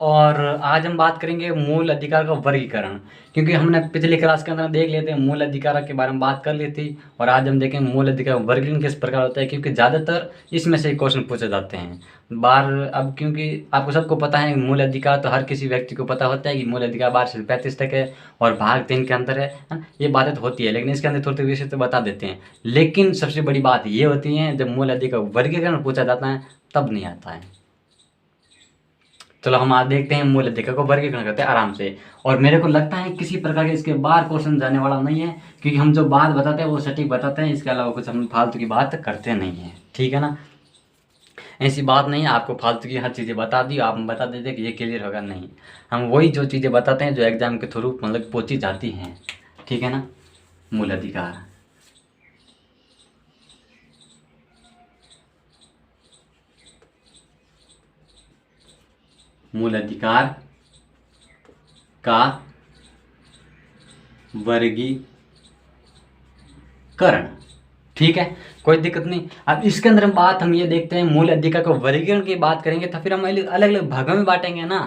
और आज हम बात करेंगे मूल अधिकार का वर्गीकरण, क्योंकि हमने पिछली क्लास के अंदर देख लेते हैं मूल अधिकार के बारे में बात कर ली थी। और आज हम देखेंगे मूल अधिकार का वर्गीकरण किस प्रकार होता है, क्योंकि ज़्यादातर इसमें से क्वेश्चन पूछे जाते हैं बार। अब क्योंकि आपको सबको पता है मूल अधिकार तो हर किसी व्यक्ति को पता होता है कि मूल अधिकार 12 से 35 तक है और भाग 3 के अंदर है ना? ये बातें तो होती है, लेकिन इसके अंदर थोड़ी विषय तो बता देते हैं। लेकिन सबसे बड़ी बात ये होती है जब मूल अधिकार वर्गीकरण पूछा जाता है तब नहीं आता है। चलो हम आज देखते हैं मूल अधिकार को वर्गीकरण करते हैं आराम से। और मेरे को लगता है किसी प्रकार के इसके बाहर क्वेश्चन जाने वाला नहीं है, क्योंकि हम जो बात बताते हैं वो सटीक बताते हैं, इसके अलावा कुछ हम फालतू की बात करते नहीं हैं। ठीक है ना? ऐसी बात नहीं है आपको फालतू की हर चीज़ें बता दी आप बता देते कि ये क्लियर होगा, नहीं। हम वही जो चीज़ें बताते हैं जो एग्जाम के थ्रू मतलब पूछी जाती हैं। ठीक है ना? मूल अधिकार, मूल अधिकार का वर्गीकरण। ठीक है, कोई दिक्कत नहीं। अब इसके अंदर हम ये देखते हैं मूल अधिकार को वर्गीकरण की बात करेंगे तो फिर हम अलग अलग भागों में बांटेंगे ना,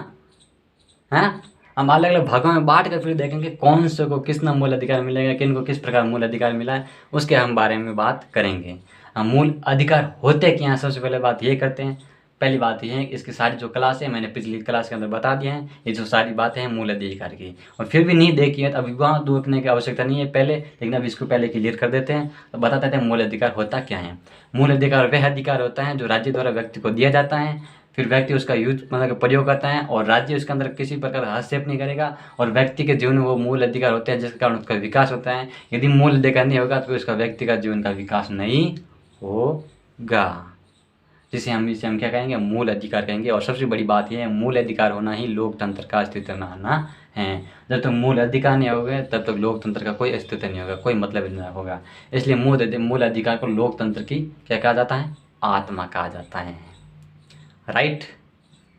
है ना? हम अलग अलग भागों में बांट कर फिर देखेंगे कौन से को कितना मूल अधिकार मिलेगा, किन को किस प्रकार मूल अधिकार मिला है, उसके हम बारे में बात करेंगे। मूल अधिकार होते क्या हैं, सबसे पहले बात ये करते हैं। पहली बात ये है कि इसकी सारी जो क्लास है मैंने पिछली क्लास के अंदर बता दिए हैं, ये जो सारी बातें हैं मूल अधिकार की। और फिर भी नहीं देखी है तो अभी वहाँ देखने की आवश्यकता नहीं है पहले, लेकिन अब इसको पहले क्लियर कर देते हैं। तो बता देते हैं मूल अधिकार होता क्या है। मूल अधिकार वह अधिकार होता है जो राज्य द्वारा व्यक्ति को दिया जाता है, फिर व्यक्ति उसका यूज मतलब प्रयोग करता है और राज्य उसके अंदर किसी प्रकार का हस्तक्षेप नहीं करेगा। और व्यक्ति के जीवन में वो मूल अधिकार होते हैं जिसके कारण उसका विकास होता है। यदि मूल अधिकार नहीं होगा तो फिर उसका व्यक्ति का जीवन का विकास नहीं होगा, जिसे हम क्या कहेंगे, मूल अधिकार कहेंगे। और सबसे बड़ी बात यह है मूल अधिकार होना ही लोकतंत्र का अस्तित्व होना है। जब तक मूल अधिकार नहीं होगा तब तक लोकतंत्र का कोई अस्तित्व नहीं होगा, कोई मतलब नहीं होगा। इसलिए मूल अधिकार को लोकतंत्र की क्या कहा जाता है, आत्मा कहा जाता है। राइट?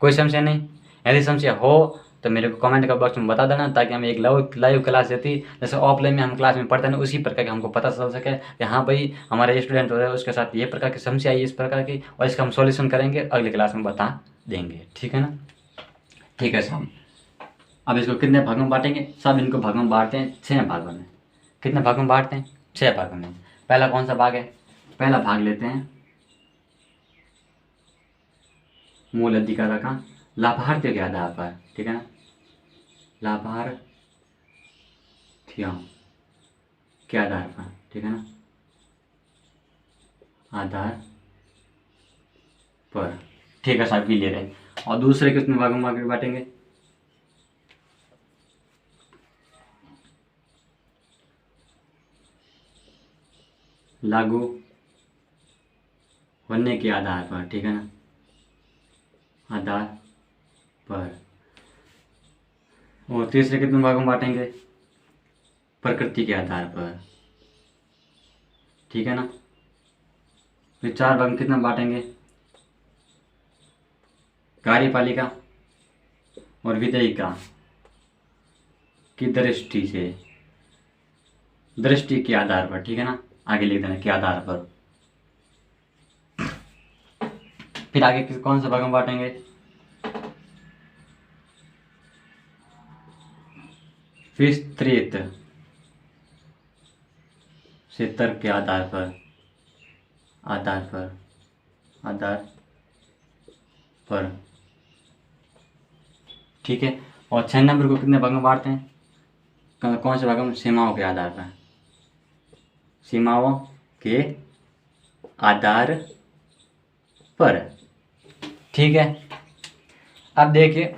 कोई संशय नहीं? यदि संशय हो तो मेरे को कमेंट का बॉक्स में बता देना, ताकि हम एक लाइव क्लास देती जैसे ऑफलाइन में हम क्लास में पढ़ते हैं उसी प्रकार के हमको पता चल सके कि हाँ भाई हमारे स्टूडेंट हो रहे हैं उसके साथ ये प्रकार की समस्या आई इस प्रकार की, और इसका हम सॉल्यूशन करेंगे अगली क्लास में बता देंगे। ठीक है ना? ठीक है साहब। अब इसको कितने भागों में बांटेंगे? सब इनको भागों में बांटते हैं 6 भागों में। कितने भागों में बांटते हैं? 6 भागों में। पहला कौन सा भाग है? पहला भाग लेते हैं मूल अधिकार का लाभार्थियों के आधार पर। ठीक है ना? लाभार्थियों के आधार पर। ठीक है ना? आधार पर। ठीक है साहब, क्लियर है। और दूसरे कितने भागों में बांटेंगे? लागू होने के आधार पर। ठीक है ना? आधार पर। और तीसरे कितने भागों में बांटेंगे? प्रकृति के आधार पर। ठीक है ना? फिर 4 भाग में कितना बांटेंगे? कार्यपालिका और विधायिका की दृष्टि से, दृष्टि के आधार पर। ठीक है ना? आगे लिख देना के आधार पर। फिर आगे कौन से भाग में बांटेंगे? विस्तृत से तर्क के आधार पर। आधार पर। आधार पर। ठीक है। और 6 नंबर को कितने भाग में बांटते हैं? कौन से भागों में? सीमाओं के आधार पर। सीमाओं के आधार पर। ठीक है। अब देखिए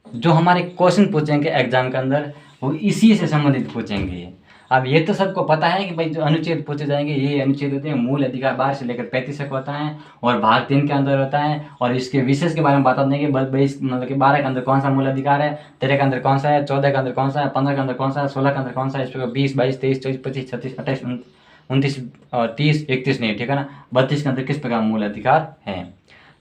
जो हमारे क्वेश्चन पूछेंगे एग्जाम के अंदर वो इसी से संबंधित पूछेंगे। अब ये तो सबको पता है कि भाई जो अनुच्छेद पूछे जाएंगे ये अनुच्छेद होते हैं मूल अधिकार 12 से लेकर 35 तक होता है और भाग 3 के अंदर होता है। और इसके विशेष के बारे में बता देंगे मतलब कि 12 के अंदर कौन सा मूल अधिकार है, 13 के अंदर कौन सा है, 14 के अंदर कौन सा है, 15 के अंदर कौन सा है, 16 के अंदर कौन सा है, इस पर 20, 22, 23, 24, 25, 26, 28, 29 और 30, 31 नहीं। ठीक है ना? 32 के अंदर किस प्रकार मूल अधिकार है।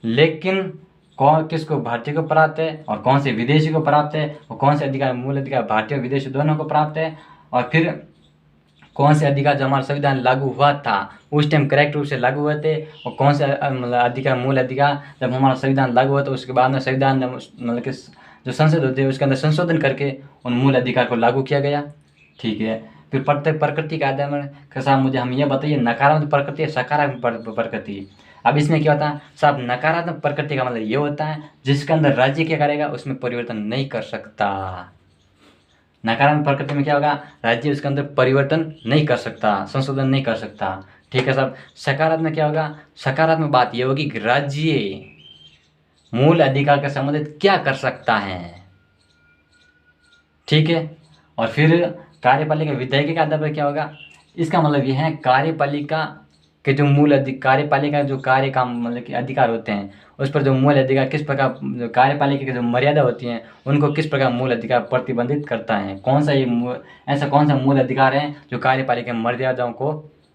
लेकिन कौन किसको भारतीय को प्राप्त है और कौन से विदेशी को प्राप्त है और कौन से अधिकार मूल अधिकार भारतीय और विदेशी दोनों को प्राप्त है। और फिर कौन से अधिकार जो हमारा संविधान लागू हुआ था उस टाइम करेक्ट रूप से लागू हुए थे, और कौन से मतलब अधिकार, मूल अधिकार जब हमारा संविधान लागू हुआ तो उसके बाद में संविधान मतलब कि जो संसद होती है उसके अंदर संशोधन करके उन मूल अधिकार को लागू किया गया। ठीक है, फिर प्रत्येक प्रकृति का आधार में साहब मुझे हम ये बताइए नकारात्मक प्रकृति है सकारात्मक प्रकृति। अब इसमें क्या होता है साहब, नकारात्मक प्रकृति का मतलब ये होता है जिसके अंदर राज्य क्या करेगा उसमें परिवर्तन नहीं कर सकता। नकारात्मक प्रकृति में क्या होगा, राज्य उसके अंदर परिवर्तन नहीं कर सकता, संशोधन नहीं कर सकता। ठीक है साहब। सकारात्मक क्या होगा, सकारात्मक बात ये होगी कि राज्य मूल अधिकार के संबंधित क्या कर सकता है। ठीक है, और फिर कार्यपालिका विधायिका के आधार पर क्या होगा, इसका मतलब यह है कार्यपालिका के जो मूल कार्यपालिका जो कार्य काम मतलब कि अधिकार होते हैं उस पर जो मूल अधिकार किस प्रकार, जो कार्यपालिका की जो मर्यादा होती हैं उनको किस प्रकार मूल अधिकार प्रतिबंधित करता है। कौन सा ये ऐसा कौन सा मूल अधिकार है जो कार्यपालिका की मर्यादाओं को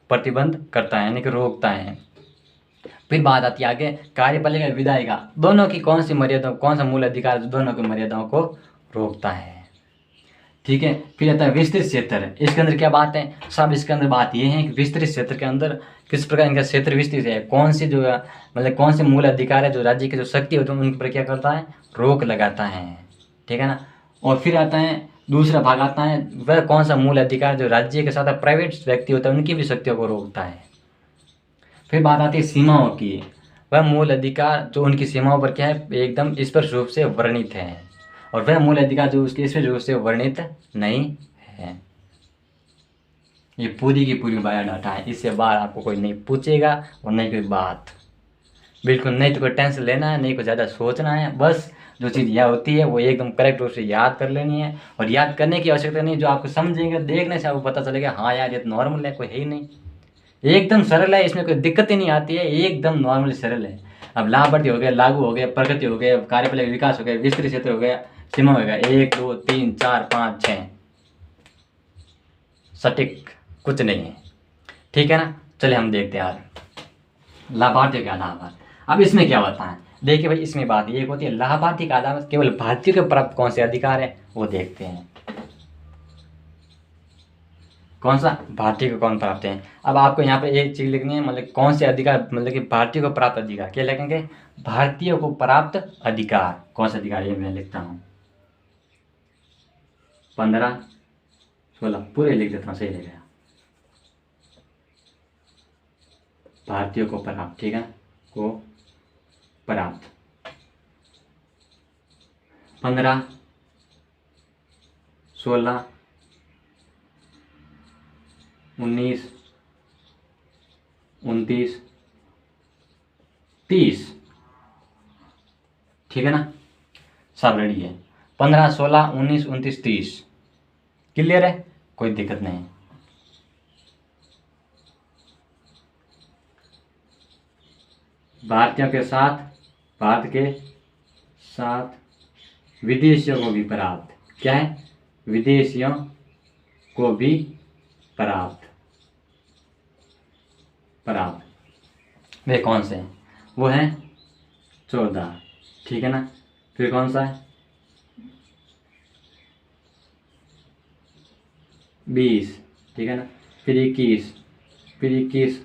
प्रतिबंध करता है यानी कि रोकता है। फिर बात आती है आगे कार्यपालिका विधायिका, दोनों की कौन सी मर्यादा, कौन सा मूल अधिकार जो दोनों की मर्यादाओं को रोकता है। ठीक है, फिर आता है विस्तृत क्षेत्र। इसके अंदर क्या बात है साहब, इसके अंदर बात यह है कि विस्तृत क्षेत्र के अंदर किस प्रकार इनका क्षेत्र विस्तृत है, कौन सी जो मतलब कौन से मूल अधिकार है जो राज्य की जो शक्ति होती है उनके पर क्या करता है, रोक लगाता है। ठीक है ना। और फिर आता है दूसरा भाग आता है वह कौन सा मूल अधिकार जो राज्य के साथ प्राइवेट व्यक्ति होता है उनकी भी शक्तियों को रोकता है। फिर बात आती है सीमाओं की, वह मूल अधिकार जो उनकी सीमाओं पर क्या है एकदम स्पष्ट रूप से वर्णित है, और वह मूल अधिकार जो उसके स्पष्ट रूप से वर्णित नहीं है। ये पूरी की पूरी बायोडाटा है, इससे बाहर आपको कोई नहीं पूछेगा और नहीं कोई बात, बिल्कुल नहीं तो कोई टेंशन लेना है, नहीं कोई ज़्यादा सोचना है। बस जो चीज़ यह होती है वो एकदम करेक्ट रूप से याद कर लेनी है, और याद करने की आवश्यकता नहीं, जो आपको समझेंगे देखने से आपको पता चलेगा हाँ यार ये तो नॉर्मल है, कोई है ही नहीं, एकदम सरल है, इसमें कोई दिक्कत ही नहीं आती है, एकदम नॉर्मल सरल है। अब लाभार्थी हो गया, लागू हो गया, प्रगति हो गया, कार्यपालिका विकास हो गया, विस्तृत क्षेत्र हो गया, सीमा हो गया, 1 2 3 4 5 6 सटीक कुछ नहीं है। ठीक है ना। चलिए हम देखते हैं आज लाभार्थी का आधार। अब इसमें क्या होता है देखिए भाई, इसमें बात ये होती है लाभार्थी का आधार केवल भारतीयों के प्राप्त कौन से अधिकार है वो देखते हैं। कौन सा, भारतीय को कौन प्राप्त है। अब आपको यहाँ पे एक चीज़ लिखनी है, मतलब कौन से अधिकार, मतलब कि भारतीयों को प्राप्त अधिकार क्या लिखेंगे, भारतीयों को प्राप्त अधिकार, कौन सा अधिकार ये मैं लिखता हूँ 15 16 पूरे लिख देता हूँ, सही लिख गया, भारतीयों को प्राप्त। ठीक है, को प्राप्त 15 16 19 29 30। ठीक है ना, सब रेडी है। 15 16 19 29 30 क्लियर है, कोई दिक्कत नहीं। भारतीयों के साथ, भारत के साथ विदेशियों को भी प्राप्त, क्या है, विदेशियों को भी प्राप्त वे कौन से हैं, वो हैं 14। ठीक है ना। फिर कौन सा है 20। ठीक है ना। फिर 21, फिर 21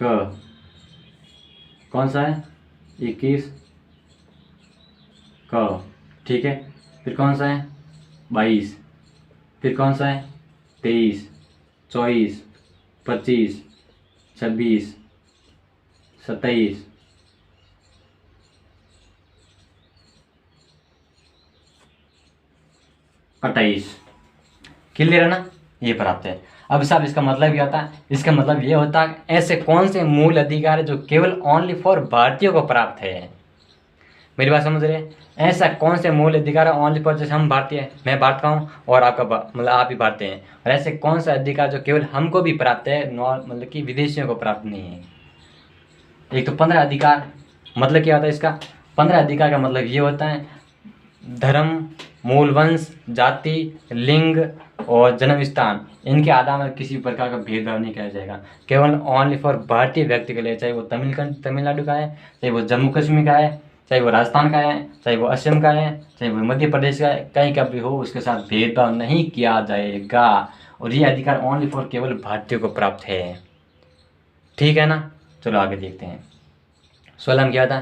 क कौन सा है 21 क। ठीक है। फिर कौन सा है 22, फिर कौन सा है 23 24 25 26 27 28। क्लियर है ना, ये प्राप्त है। अब साहब इसका मतलब क्या होता है, इसका मतलब ये होता है ऐसे कौन से मूल अधिकार है जो केवल ओनली फॉर भारतीयों को प्राप्त है। मेरी बात समझ रहे हैं, ऐसा कौन से मूल अधिकार है ओनली फॉर, जैसे हम भारतीय हैं, मैं भारत का हूँ और आपका मतलब आप भी भारतीय हैं, और ऐसे कौन सा अधिकार जो केवल हमको भी प्राप्त है मतलब कि विदेशियों को प्राप्त नहीं है। एक तो 15 अधिकार, मतलब क्या होता है इसका, 15 अधिकार का मतलब ये होता है धर्म, मूल वंश, जाति, लिंग और जन्म स्थान, इनके आधार पर किसी प्रकार का भेदभाव नहीं किया जाएगा, केवल ओनली फॉर भारतीय व्यक्ति के लिए, चाहे वो तमिलनाडु का है, चाहे वो जम्मू कश्मीर का है, चाहे वो राजस्थान का है, चाहे वो असम का है, चाहे वो मध्य प्रदेश का है, कहीं का भी हो उसके साथ भेदभाव नहीं किया जाएगा। और ये अधिकार ओनली फॉर केवल भारतीयों को प्राप्त है। ठीक है ना। चलो आगे देखते हैं। 16 में क्या था,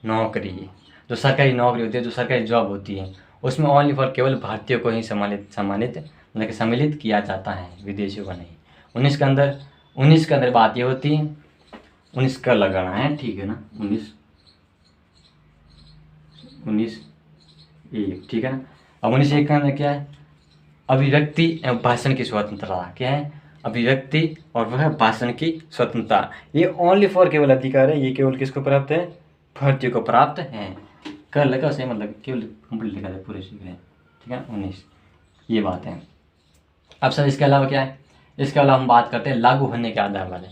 नौकरी, जो सरकारी नौकरी होती है, जो सरकारी जॉब होती है, उसमें ओनली फॉर केवल भारतीयों को ही सम्मानित मतलब कि सम्मिलित किया जाता है, विदेशियों को नहीं। 19 के अंदर बात ये होती है, 19 का लगाना है, ठीक है ना, 19 एक, ठीक है ना। अब 19 का अंदर क्या है, अभिव्यक्ति एवं भाषण की स्वतंत्रता, क्या है, अभिव्यक्ति और वह भाषण की स्वतंत्रता, ये ओनली फॉर केवल अधिकार है, ये केवल किसको प्राप्त है, भारतीयों को प्राप्त है। कर लगा उसे, मतलब केवल कंप्लीट लिखा है पूरे सीख रहे हैं, ठीक है। 19 ये बात है। अब सर इसके अलावा क्या है, इसके अलावा हम बात करते हैं लागू होने के आधार वाले।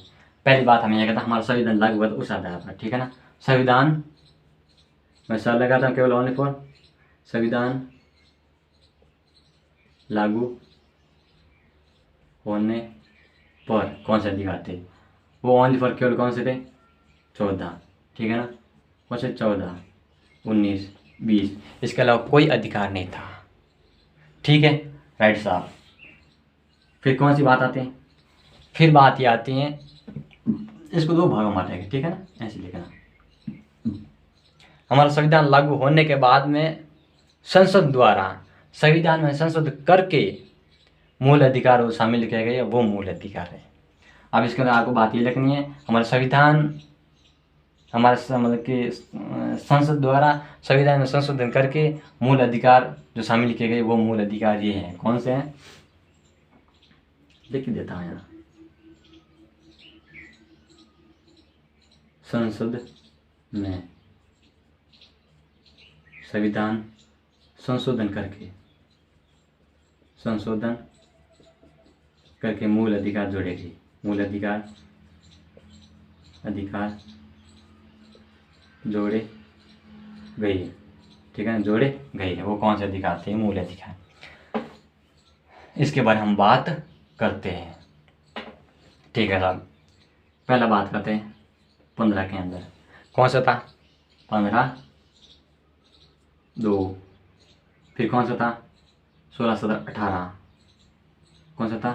पहली बात हमें यह कहता है हमारा संविधान लागू हुआ था उस आधार पर, ठीक है ना। संविधान मैं सर लगाता हूँ केवल ओनली फॉर संविधान लागू होने पर कौन से अधिकार थे, वो ओनली फॉर केवल कौन से थे, 14, ठीक है ना। कौन से 14, 19, 20, इसके अलावा कोई अधिकार नहीं था, ठीक है, राइट साहब। फिर कौन सी बात आती है, फिर बात ये आती है, इसको दो भागों में बांटेंगे, ठीक है ना, ऐसे लिखना। हमारा संविधान लागू होने के बाद में संसद द्वारा संविधान में संशोधन करके मूल अधिकार वो शामिल किया गया, वो मूल अधिकार है। अब इसके अंदर आपको बात ये लिखनी है, हमारा संविधान मतलब कि संसद द्वारा संविधान में संशोधन करके मूल अधिकार जो शामिल किए गए, वो मूल अधिकार ये हैं, कौन से हैं, लिख देता हूँ यहाँ। संसद में संविधान संशोधन करके मूल अधिकार जोड़ेगी, मूल अधिकार जोड़े गए, ठीक है ना, जोड़े गए हैं, वो कौन से अधिकार थे, मूल अधिकार। इसके बारे में हम बात करते हैं, ठीक है साहब। पहला बात करते हैं 15 के अंदर, कौन सा था, 15 2, फिर कौन सा था, 16 17 18, कौन सा था,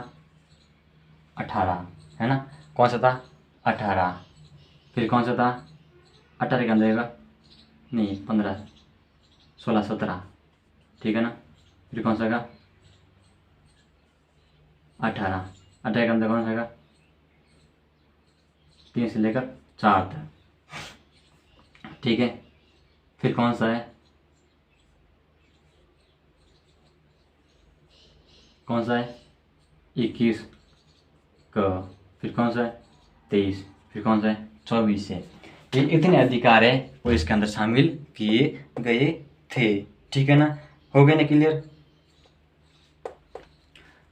18, है ना, कौन सा था, 18, फिर कौन सा था, 18 के अंदर का नहीं, 15 16 17, ठीक है ना, फिर कौन सा का, 18 के अंदर कौन सा का, 3 से लेकर 4 तक, ठीक है। फिर कौन सा है, कौन सा है, 21 का, फिर कौन सा है, 23, फिर कौन सा है, 24 है। ये इतने अधिकार है वो इसके अंदर शामिल किए गए थे, ठीक है ना, हो गए ना क्लियर।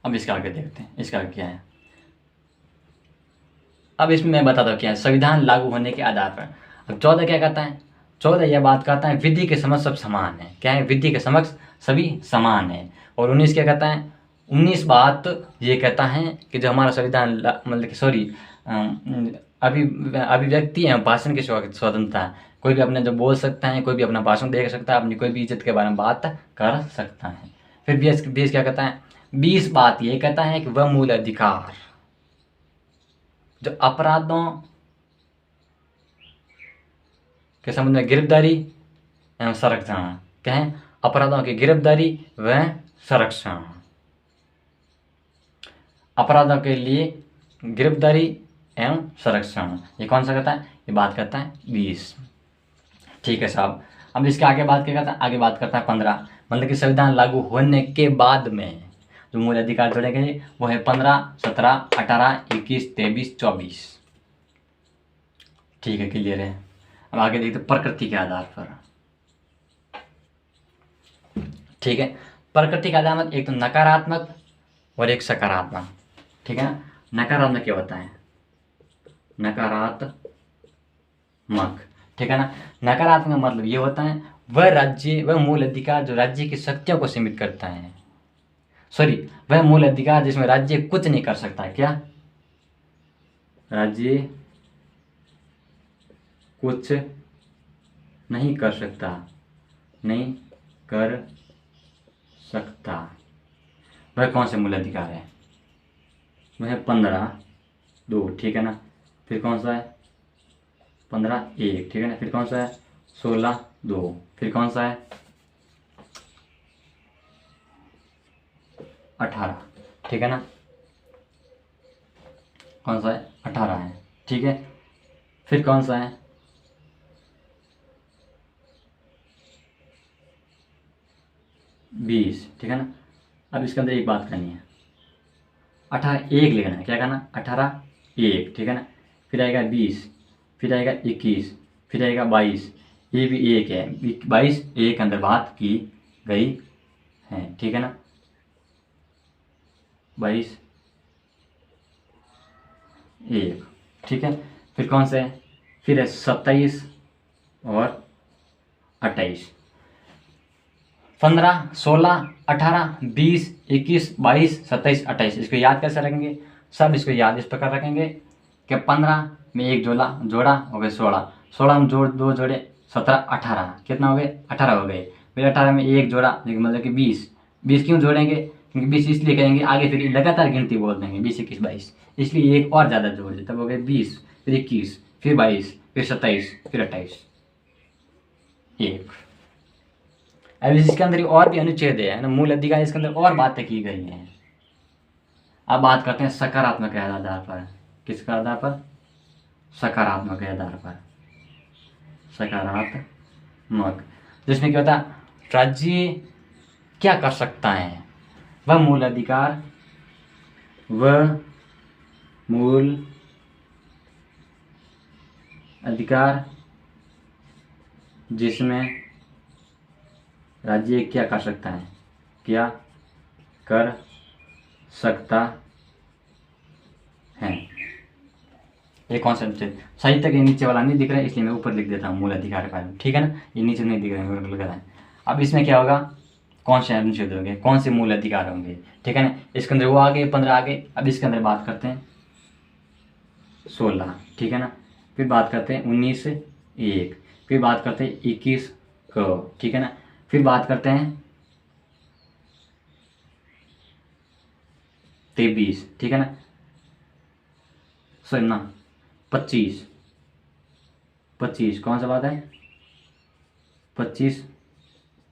अब इसका आगे देखते हैं, इसका आगे क्या है। अब इसमें मैं बताता हूँ क्या है, संविधान लागू होने के आधार पर। अब 14 क्या कहता है, 14 यह बात कहता है विधि के समक्ष सब समान है, क्या है, विधि के समक्ष सभी समान है। और 19 क्या कहता है, 19 बात ये कहता है कि जो हमारा संविधान मतलब कि सॉरी अभिव्यक्ति एवं भाषण की स्वतंत्रता, कोई भी अपने जो बोल सकता है, कोई भी अपना भाषण दे सकता है, अपनी कोई भी इज्जत के बारे में बात कर सकता है। फिर 20 क्या कहता है, 20 बात ये कहता है कि वह मूल अधिकार जो अपराधों के संबंध में गिरफ्तारी एवं संरक्षण, क्या है, अपराधों की गिरफ्तारी व संरक्षण, अपराधों के लिए गिरफ्तारी एवं संरक्षण, ये कौन सा कहता है, ये बात करता है 20, ठीक है साहब। अब इसके आगे बात क्या करता है, आगे बात करता है 15, मतलब कि संविधान लागू होने के बाद में जो मूल अधिकार जोड़े गए वो है 15 17 18 21 23 24, ठीक है, क्लियर है। अब आगे देखते प्रकृति के आधार पर, ठीक है। प्रकृति के आधार में एक तो नकारात्मक और एक सकारात्मक, ठीक है ना। नकारात्मक क्या होता है, नकारात्मक, ठीक है ना। नकारात्मक मतलब ये होता है वह मूल अधिकार जो राज्य की शक्तियों को सीमित करता है, सॉरी वह मूल अधिकार जिसमें राज्य कुछ नहीं कर सकता, क्या, राज्य कुछ नहीं कर सकता, वह कौन से मूल अधिकार है, उसमें है 15 2, ठीक है ना। फिर कौन सा है 15 1, ठीक है ना। फिर कौन सा है 16 2। फिर कौन सा है 18, ठीक है ना। कौन सा है 18 है, ठीक है। फिर कौन सा है 20, ठीक है ना। अब इसके अंदर एक बात करनी है, 18 1 लिखना है, क्या करना 18 1, ठीक है ना। फिर आएगा 20, फिर आएगा 21, फिर आएगा 22, ये भी एक है, 22 एक अंदर बात की गई है, ठीक है ना। 22 1, ठीक है। फिर कौन सा है फिर है 27 और 28। 15 16 18 20 21 22 27 28, इसको याद कैसे रखेंगे, सब इसको याद इस प्रकार रखेंगे कि 15 में एक जोड़ा जोड़ा हो गए 16, 16 में जोड़ दो जोड़े 17 18, कितना हो गए 18 हो गए। फिर 18 में एक जोड़ा मतलब कि 20, 20 क्यों जोड़ेंगे क्योंकि 20 इसलिए कहेंगे आगे फिर लगातार गिनती बोल देंगे 20 21 22, इसलिए एक और ज़्यादा जोड़ दे, तब हो गए 20, फिर 21, फिर 22, फिर 27, फिर 28 एक। अब इसके अंदर और भी अनुच्छेद है ना, मूल अधिकार इसके अंदर और बातें की गई हैं। अब बात करते हैं सकारात्मक आधार पर, किसका आधार पर सकारात्मक आधार पर, सकारात्मक, जिसमें क्या होता है राज्य क्या कर सकता है, वह मूल अधिकार, वह मूल अधिकार जिसमें राज्य क्या कर सकता है, क्या कर सकता है। ये कौन सा अनुच्छेद साहित्य के नीचे वाला नहीं दिख रहा है इसलिए मैं ऊपर लिख देता हूँ मूल अधिकार का, ठीक है ना। ये नीचे नहीं दिख रहा है लिख रहा है। अब इसमें क्या होगा कौन से अनुच्छेद होंगे, कौन से मूल अधिकार होंगे, ठीक है ना। इसके अंदर वो आगे 15 आगे। अब इसके अंदर बात करते हैं 16, ठीक है ना। फिर बात करते हैं 19 1, फिर बात करते हैं 21 को, ठीक है ना। फिर बात करते हैं 23, ठीक है ना। सॉरी ना 25 25 कौन सा बात है 25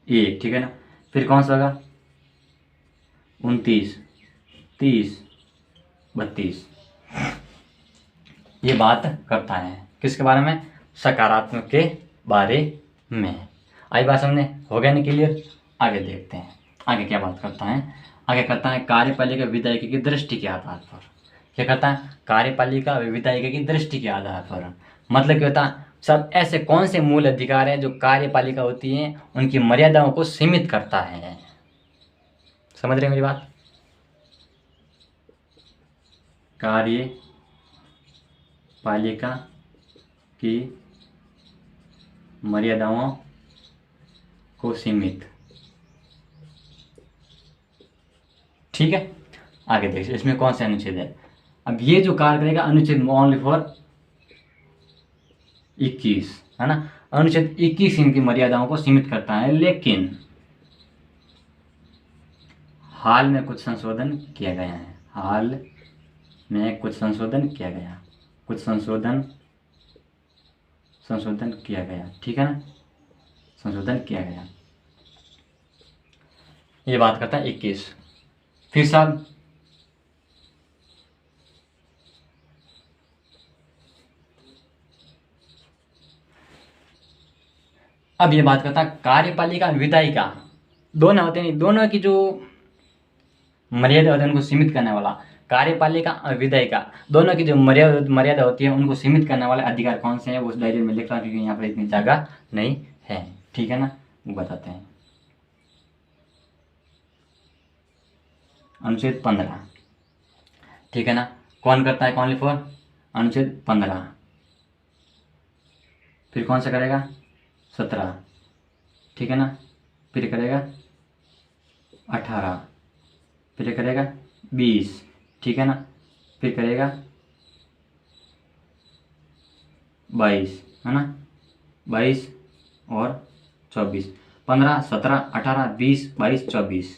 1, ठीक है ना। फिर कौन सा होगा 29 30 32, ये बात करता है किसके बारे में सकारात्मक के बारे में। आई बात समझने हो गया ना क्लियर। आगे देखते हैं आगे क्या बात करता है। आगे करता है कार्यपालिका विधायिका की दृष्टि के आधार पर, क्या करता है कार्यपालिका विधायिका की दृष्टि के आधार पर, मतलब क्या होता है सब ऐसे कौन से मूल अधिकार हैं जो कार्यपालिका होती है उनकी मर्यादाओं को सीमित करता है। समझ रहे हैं मेरी बात। कार्यपालिका की मर्यादाओं को सीमित, ठीक है। आगे देखिए इसमें कौन से अनुच्छेद है। अब ये जो कार्य करेगा अनुच्छेद ओनली फॉर 21 है ना, अनुच्छेद 21 इनकी मर्यादाओं को सीमित करता है, लेकिन हाल में कुछ संशोधन किया गया है, हाल में कुछ संशोधन किया गया, कुछ संशोधन किया गया, ठीक है ना, संशोधन किया गया। ये बात करता है 21। फिर साहब अब ये बात करता है कार्यपालिका विधायिका दोनों होते हैं, दोनों की जो मर्यादा होती है उनको सीमित करने वाला, कार्यपालिका और विधायिका दोनों की जो मर्यादा होती है उनको सीमित करने वाले अधिकार कौन से हैं वो उस डायरी में लिख रहा हूँ क्योंकि यहाँ पर इतनी जगह नहीं है, ठीक है ना। वो बताते हैं अनुच्छेद 15, ठीक है ना। कौन करता है कौन फॉर अनुच्छेद 15। फिर कौन सा करेगा 17, ठीक है ना। फिर करेगा 18, फिर करेगा 20, ठीक है ना। फिर करेगा 22 है ना, 22 और 24, 15 17 18 20 22 24।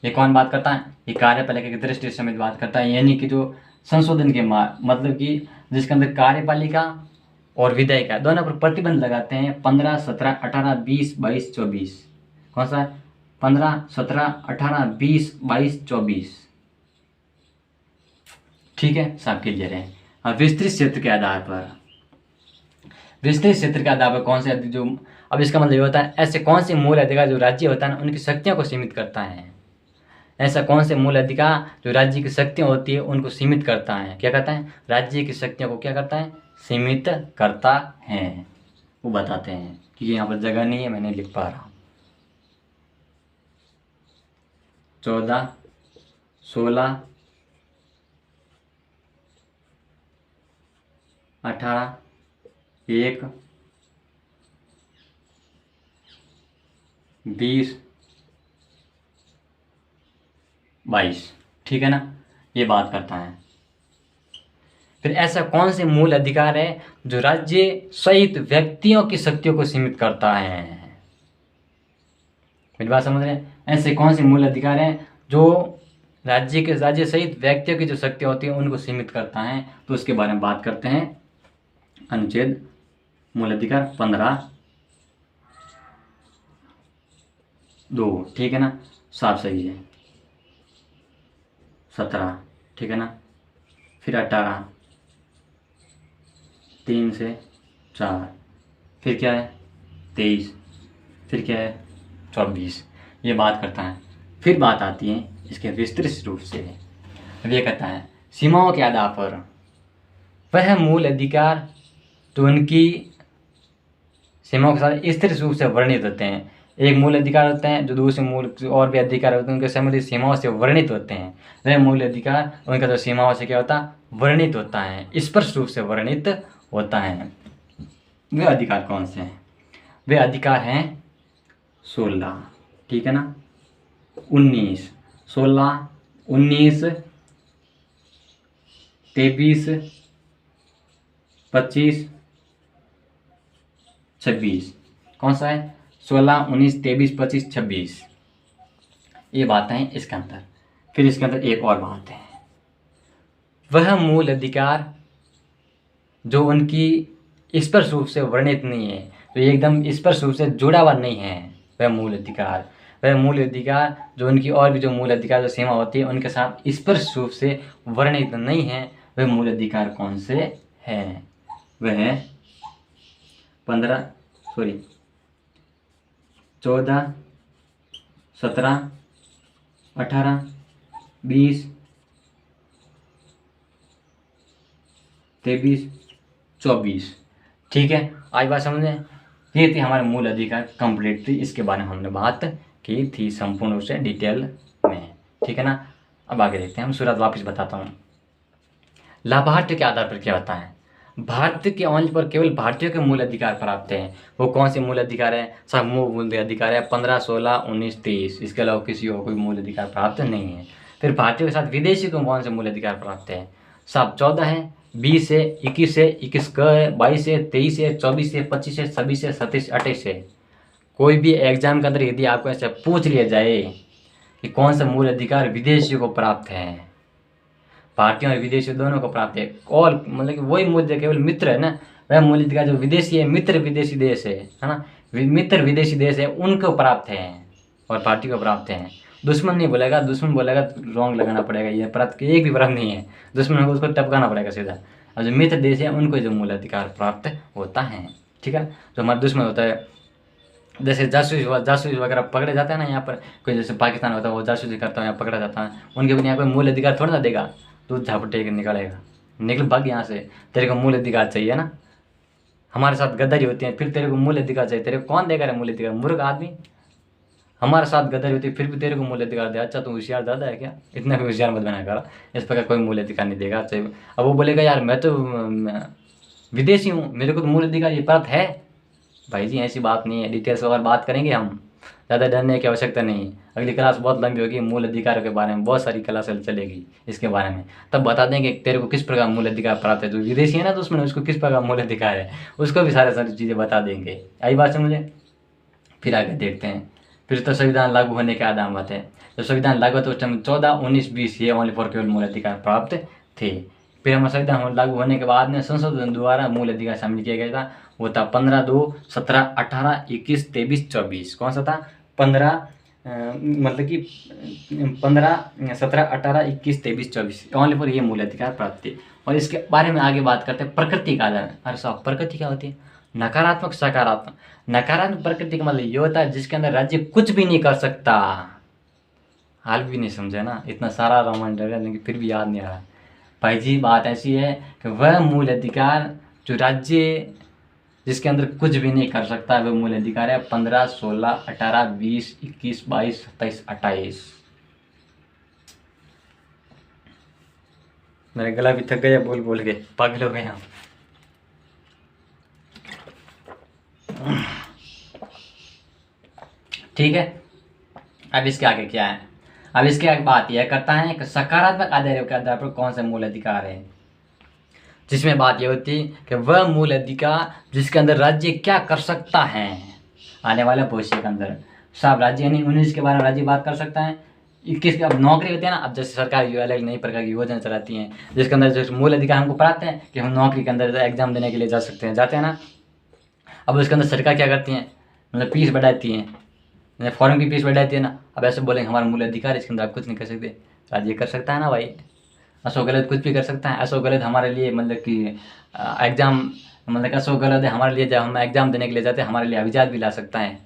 ये कौन बात करता है ये कार्यपालिका की दृष्टि समेत बात करता है, यानी कि जो संशोधन के मतलब कि जिसके अंदर कार्यपालिका और विधायिका दोनों पर प्रतिबंध लगाते हैं 15, 17, 18, 20, 22, 24। कौन सा है? 15, 17, 18, 20, 22, 24। ठीक है, सब क्लियर है। अब विस्तृत क्षेत्र के आधार पर, विस्तृत क्षेत्र के आधार पर कौन से जो, अब इसका मतलब ये होता है ऐसे कौन से मूल अधिकार जो राज्य होता है ना उनकी शक्तियों को सीमित करता है। ऐसा कौन से मूल अधिकार जो राज्य की शक्तियाँ होती है उनको सीमित करता है, क्या कहता है? राज्य की शक्तियों को क्या करता है? सीमित करता है। वो बताते हैं कि यहाँ पर जगह नहीं है, मैं नहीं लिख पा रहा हूँ। 14, 16, 18, 1, 20, 22। ठीक है ना, ये बात करता है। फिर ऐसा कौन से मूल अधिकार है जो राज्य सहित व्यक्तियों की शक्तियों को सीमित करता है? मेरी बात समझ रहे हैं? ऐसे कौन से मूल अधिकार हैं जो राज्य सहित व्यक्तियों की जो शक्तियाँ होती हैं उनको सीमित करता है? तो उसके बारे में बात करते हैं। अनुच्छेद मूल अधिकार 15(2), ठीक है ना, साफ सही है। 17, ठीक है ना, फिर 18, 3 से 4, फिर क्या है 23, फिर क्या है 24। ये बात करता है। फिर बात आती है इसके विस्तृत रूप से। अब ये कहता है सीमाओं के आधार पर वह मूल अधिकार तो उनकी सीमाओं के साथ स्थिर रूप से वर्णित होते हैं। एक मूल अधिकार होते हैं जो दूसरे मूल और भी अधिकार होते हैं उनके संबंधित सीमाओं से वर्णित होते हैं। वह मूल अधिकार उनका जो सीमाओं से क्या होता है? वर्णित होता है, स्पष्ट रूप से वर्णित होता है। वे अधिकार कौन से हैं? वे अधिकार हैं 16, ठीक है ना, 19, 16, 19, 23, 25, 26। कौन सा है? 16, 19, 23, 25, 26। ये बातें हैं इसके अंदर। फिर इसके अंदर एक और बात है, वह मूल अधिकार जो उनकी स्पष्ट रूप से वर्णित नहीं है, तो एकदम स्पष्ट रूप से जुड़ा हुआ नहीं है, वह मूल अधिकार। वह मूल अधिकार जो उनकी और भी जो मूल अधिकार जो सीमा होती है उनके साथ स्पष्ट रूप से वर्णित नहीं है, वह मूल अधिकार कौन से हैं? वह 14, 17, 18, 20, 23, 24। ठीक है, आज बात समझ में? ये थी हमारे मूल अधिकार कंप्लीट थी, इसके बारे में हमने बात की थी संपूर्ण रूप से डिटेल में। ठीक है ना, अब आगे देखते हैं। हम सूरत वापस बताता हूँ। लाभार्थी के आधार पर क्या होता है? भारत के अंश पर केवल भारतीयों के मूल अधिकार प्राप्त हैं। वो कौन से मूल अधिकार है? सब मूल अधिकार है 15, 16, 19, 23। इसके अलावा किसी को कोई मूल अधिकार प्राप्त नहीं है। फिर भारतीयों के साथ विदेशी को कौन से मूल अधिकार प्राप्त है? सब 14 है, 20 है, 21 है, 21 क है, 22 है, 23 है, 24 है, 25 है, 26 है, 27, 28 है। कोई भी एग्जाम के अंदर यदि आपको ऐसे पूछ लिया जाए कि कौन सा मूल अधिकार विदेशियों को प्राप्त है, भारतीयों और विदेशी दोनों को प्राप्त है, और मतलब कि वही मूल्य केवल मित्र है ना, वह मूल्य का जो विदेशी है, मित्र विदेशी देश है ना, मित्र विदेशी देश है उनको प्राप्त है और भारतीय को प्राप्त है। दुश्मन नहीं बोलेगा, दुश्मन बोलेगा तो रॉन्ग लगाना पड़ेगा, ये प्राप्त एक भी प्राप्त नहीं है, दुश्मन को उसको टपकाना पड़ेगा सीधा। और जो मित्र देश है उनको जो मूल अधिकार प्राप्त होता है। ठीक है, जो हमारा दुश्मन होता है, जैसे जासूस वगैरह पकड़े जाते हैं ना, यहाँ पर कोई जैसे पाकिस्तान होता है वो जासूसी करता है, यहाँ पकड़ा जाता है, उनके भी यहाँ कोई मूल अधिकार थोड़ा ना देगा, तू झापटे के निकलेगा, निकल भाग यहाँ से, तेरे को मूल अधिकार चाहिए ना। हमारे साथ गद्दारी होती है, फिर तेरे को मूल अधिकार चाहिए, तेरे को कौन देगा मूल अधिकार? मूर्ख आदमी। हमारे साथ गद्दारी होती है फिर भी तेरे को मूल अधिकार दे, अच्छा तू होशियार ज़्यादा है क्या? इतना भी होशियार मत बना कर, इस प्रकार कोई मूल अधिकार नहीं देगा चाहिए। अब वो बोलेगा यार मैं तो विदेशी हूँ, मेरे को तो मूल अधिकार ये प्राप्त है। भाई जी ऐसी बात नहीं है, डिटेल्स वगैरह बात करेंगे हम, ज़्यादा डरने की आवश्यकता नहीं है। अगली क्लास बहुत लंबी होगी, मूल अधिकार के बारे में बहुत सारी क्लास चलेगी इसके बारे में, तब बता देंगे तेरे को किस प्रकार मूल अधिकार प्राप्त है। जो विदेशी है ना तो उसमें उसको किस प्रकार मूल अधिकार है, उसको भी सारी चीज़ें बता देंगे। आई बात समझे? फिर आगे देखते हैं। फिर तो संविधान लागू होने के आदामत है। तो संविधान लागू तो उस टाइम 14, 19, 20 ये ओनली फॉर केवल मूल अधिकार प्राप्त थे। फिर हमारा संविधान लागू होने के बाद में संशोधन द्वारा मूल अधिकार शामिल किया गया था। वो था 15, 2, 17, 18, 21, 23, 24। कौन सा था? 15 मतलब कि 15, 17, 18, 21, 23, 24 ओनली पर ये मूल अधिकार प्राप्त थे। और इसके बारे में आगे बात करते हैं प्रकृति का आधार। अरे साहब, प्रकृति क्या होती है? नकारात्मक, सकारात्मक। नकारात्मक प्रकृति का मतलब ये होता है जिसके अंदर राज्य कुछ भी नहीं कर सकता। हाल भी नहीं समझे ना, इतना सारा रामायण डर है लेकिन फिर भी याद नहीं आ रहा। भाई जी, बात ऐसी है कि वह मूल अधिकार जो राज्य जिसके अंदर कुछ भी नहीं कर सकता, वह मूल अधिकार है 15, 16, 18, 20, 21, 22, 27, 28। मेरा गला भी थक गया बोल बोल के, पागल हो गए हम। ठीक है, अब इसके आगे क्या है? अब इसके आगे बात यह करता है कि सकारात्मक आधार के आधार पर कौन सा मूल अधिकार है, जिसमें बात यह होती है कि वह मूल अधिकार जिसके अंदर राज्य क्या कर सकता है आने वाले भविष्य के अंदर। सब राज्य यानी 19 के बारे में राज्य बात कर सकता है। 21 की अब नौकरी होती है ना, अब जैसे सरकार जो अलग नई प्रकार की योजना चलाती हैं जिसके अंदर जो मूल अधिकार हमको पढ़ाते हैं कि हम नौकरी के अंदर एग्जाम देने के लिए जा सकते हैं, जाते हैं ना। अब उसके अंदर सरकार क्या करती है, मतलब फीस बढ़ाती है, फॉर्म की फीस बढ़ाती है ना। अब ऐसे बोलेंगे हमारा मूल अधिकार इसके अंदर आप कुछ नहीं कर सकते, राज्य कर सकता है ना भाई। असो गलत कुछ भी कर सकता है। असो गलत हमारे लिए मतलब कि एग्ज़ाम मतलब असो गलत है हमारे लिए, जब हम एग्ज़ाम देने के लिए जाते हैं हमारे लिए अभिजात भी ला सकता है।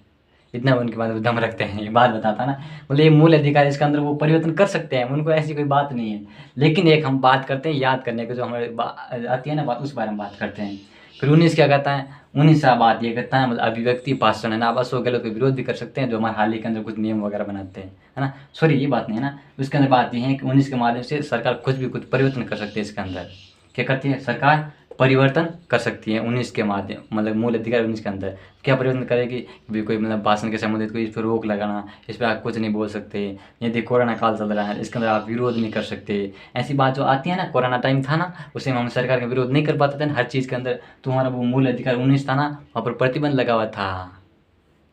इतना उनके बाद दम रखते हैं, ये बात बताता ना। मतलब ये मूल अधिकार इसके अंदर वो परिवर्तन कर सकते हैं, उनको ऐसी कोई बात नहीं है। लेकिन एक हम बात करते हैं याद करने की, जो हमारे आती है ना बात, उस बारे में बात करते हैं। फिर 19 क्या कहता है? 19 बात ये करता है मतलब अभिव्यक्ति भाषण है ना, बस वो गलत को विरोध भी कर सकते हैं जो हमारे हाल ही के अंदर कुछ नियम वगैरह बनाते हैं, है ना। सॉरी, ये बात नहीं है ना। उसके अंदर बात ये है कि 19 के माध्यम से सरकार कुछ भी कुछ परिवर्तन कर सकती है। इसके अंदर क्या करती है सरकार? परिवर्तन कर सकती है 19 के माध्यम, मतलब मूल अधिकार 19 के अंदर क्या परिवर्तन करेगी भी? कोई मतलब भाषण के संबंधित कोई इस पर रोक लगाना, इस पर आप कुछ नहीं बोल सकते। यदि कोरोना काल चल रहा है इसके अंदर आप विरोध नहीं कर सकते। ऐसी बात जो आती है ना, कोरोना टाइम था ना, उसमें हम सरकार का विरोध नहीं कर पाते थे ना हर चीज़ के अंदर, तो हमारा वो मूल अधिकार 19 था ना, वहाँ पर प्रतिबंध लगा हुआ था।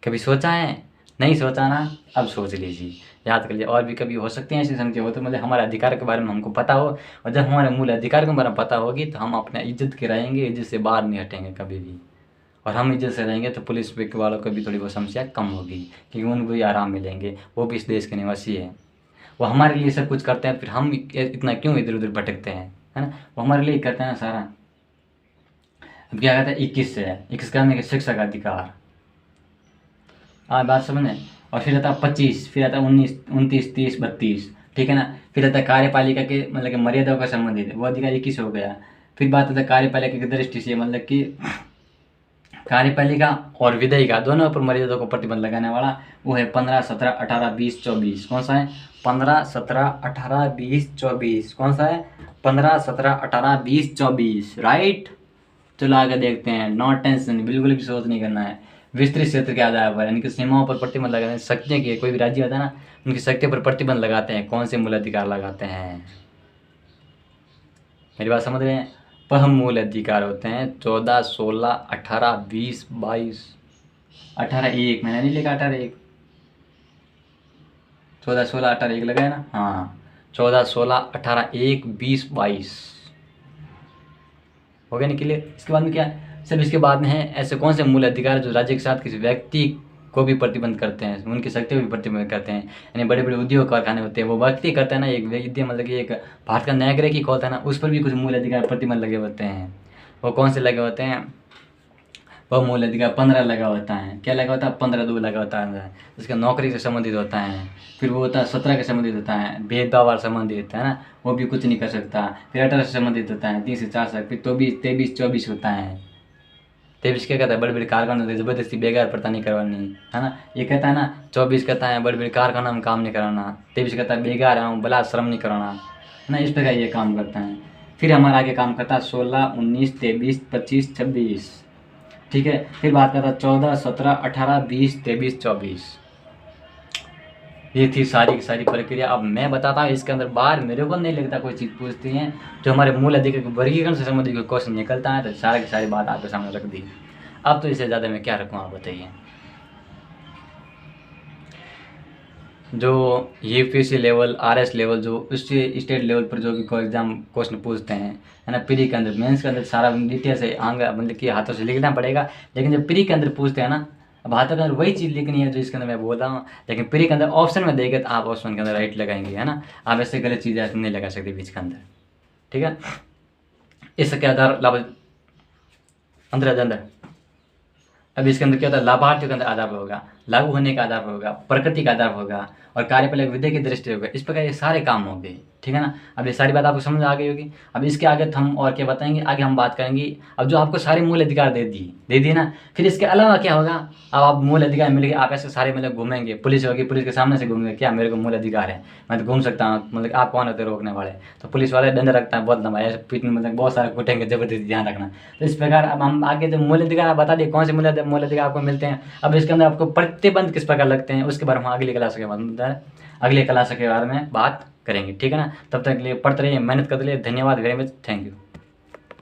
कभी सोचा है? नहीं सोचा ना, अब सोच लीजिए, याद कर लीजिए। और भी कभी हो सकते हैं ऐसे समझे हो तो मतलब हमारे अधिकार के बारे में हमको पता हो, और जब हमारे मूल अधिकार के बारे में पता होगी तो हम अपने इज्जत के रहेंगे, इज्जत से बाहर नहीं हटेंगे कभी भी। और हम इज्जत से रहेंगे तो पुलिस वालों को भी थोड़ी बहुत समस्या कम होगी, क्योंकि उनको भी आराम मिलेंगे, वो भी इस देश के निवासी है। वो हमारे लिए सब कुछ करते हैं, फिर हम इतना क्यों इधर उधर भटकते हैं, है ना। वो हमारे लिए करते हैं सारा। अब क्या कहता है 21 से है, 21 का है शिक्षा का अधिकार। बात समझ में। और फिर आता है 25, फिर आता है 19, 29, 30, 32, ठीक है ना। फिर आता है कार्यपालिका के मतलब कि मर्यादाओं का संबंधित, वो अधिकार 21 हो गया। फिर बात आता है कार्यपालिका की दृष्टि से, मतलब कि कार्यपालिका और विधायिका दोनों पर मर्यादाओं को प्रतिबंध लगाने वाला, वो है 15, 17, 18, 20, 24। कौन सा है? 15, 17, 18, 20, 24। कौन सा है? 15, 17, 18, 20, 24। राइट। चलो आगे देखते हैं। नो टेंशन, बिल्कुल भी सोच नहीं करना है। विस्तृत क्षेत्र के आधार पर यानी कि सीमाओं पर प्रतिबंध लगाते हैं, शक्तियों की, कोई भी राज्य होता है ना उनकी शक्तियों पर प्रतिबंध लगाते हैं। कौन से मूल अधिकार लगाते हैं? मेरी बात समझ रहे हैं? वह मूल अधिकार होते हैं 14, 16, 18, 20, 22, 18, 1। मैंने नहीं लिखा 18, 1, 14, 16, 18, 1 लगा है ना। हाँ, 14, 16, 18, 1, 20, 22 हो गया ना क्लियर। इसके बाद में क्या है? सब इसके बाद में है ऐसे कौन से मूल अधिकार जो राज्य के साथ किसी व्यक्ति को भी प्रतिबंध करते हैं, उनकी शक्ति को भी प्रतिबंध करते हैं। यानी बड़े बड़े उद्योग कारखाने होते हैं, वो व्यक्ति करते हैं ना, एक व्यक्ति मतलब कि एक भारत का नागरिक ही होता है ना, उस पर भी कुछ मूल अधिकार प्रतिबंध लगे होते हैं। वो कौन से लगे होते हैं? वह मूल अधिकार 15 लगा होता है। क्या लगा होता है? 15, 2 लगा होता है, जिसका नौकरी से संबंधित होता है। फिर वो होता है 17 के संबंधित होता है, भेदभाव से संबंधित है ना, वो भी कुछ नहीं कर सकता। फिर 18 से संबंधित होता है, 3 से 4 तक। फिर 23, 24 होता है। 23 क्या कहता है? बड़े बड़े कारखानों से ज़बरदस्ती बेकार पड़ता नहीं करवानी, है ना। ये कहता है ना। 24 कहता है बड़े बड़े कारखाना में काम नहीं कराना। 23 कहता है बेकार है भला श्रम नहीं कराना, है ना। इस प्रकार ये काम करता है। फिर हमारा आगे काम करता है 16, 19, 23, 25, 26, ठीक है। फिर बात करता है 14, 17, 18, 20, 23, 24। ये थी सारी की सारी प्रक्रिया। अब मैं बताता हूँ इसके अंदर बाहर मेरे को नहीं लगता कोई चीज़ पूछती हैं जो हमारे मूल अधिकार के वर्गीकरण से संबंधित कोई क्वेश्चन निकलता है तो सारी की सारी बात आपके सामने रख दी। अब तो इससे ज़्यादा मैं क्या रखूँ आप बताइए। जो यूपीएससी लेवल, आरएस लेवल, जो उससे स्टेट लेवल पर जो भी एग्जाम क्वेश्चन पूछते हैं, है ना, प्री के अंदर, मेंस के अंदर सारा डिटेल से आंग मतलब कि हाथों से लिखना पड़ेगा। लेकिन जब प्री के अंदर पूछते हैं ना, अब हाथों के अंदर वही चीज़ लिखनी है जो इसके अंदर मैं बोल रहा हूँ, लेकिन प्री के अंदर ऑप्शन में देंगे तो आप ऑप्शन के अंदर राइट लगाएंगे, है ना। आप ऐसे गलत चीज़ें ऐसे नहीं लगा सकते बीच के अंदर, ठीक है। इसके आधार अंदर अब इसके अंदर क्या होता है, लाभार्थियों के अंदर आधार पर होगा, लागू होने का आधार पर होगा, प्रकृति का आधार पर होगा, और कार्यपालक विधेयक की दृष्टि होगा। इस प्रकार ये सारे काम हो गए, ठीक है ना। अब ये सारी बात आपको समझ आ गई होगी। अब इसके आगे तो हम और क्या बताएंगे, आगे हम बात करेंगे। अब जो आपको सारे मूल अधिकार दे दिए ना, फिर इसके अलावा क्या होगा। अब आप मूल अधिकार मिलेंगे, आप ऐसे सारे मतलब घूमेंगे, पुलिस होगी, पुलिस के सामने से घूमेंगे, क्या मेरे को मूल अधिकार है, मैं तो घूम सकता हूँ, मतलब आप कौन होते रोकने वाले। तो पुलिस वाले डंडा रखता है बहुत लंबा, ऐसे पीठ में मतलब बहुत सारे कूटेंगे, जबरदस्ती ध्यान रखना। तो इस प्रकार अब हम आगे जो मूल अधिकार बता दिए, कौन से मूल अधिकार आपको मिलते हैं। अब इसके अंदर आपको प्रतिबंध किस प्रकार लगते हैं, उसके बारे में अगली क्लास के बारे में बात करेंगे, ठीक है ना। तब तक के लिए पढ़ते रहिए, मेहनत करते रहिए। धन्यवाद वेरी मच, थैंक यू।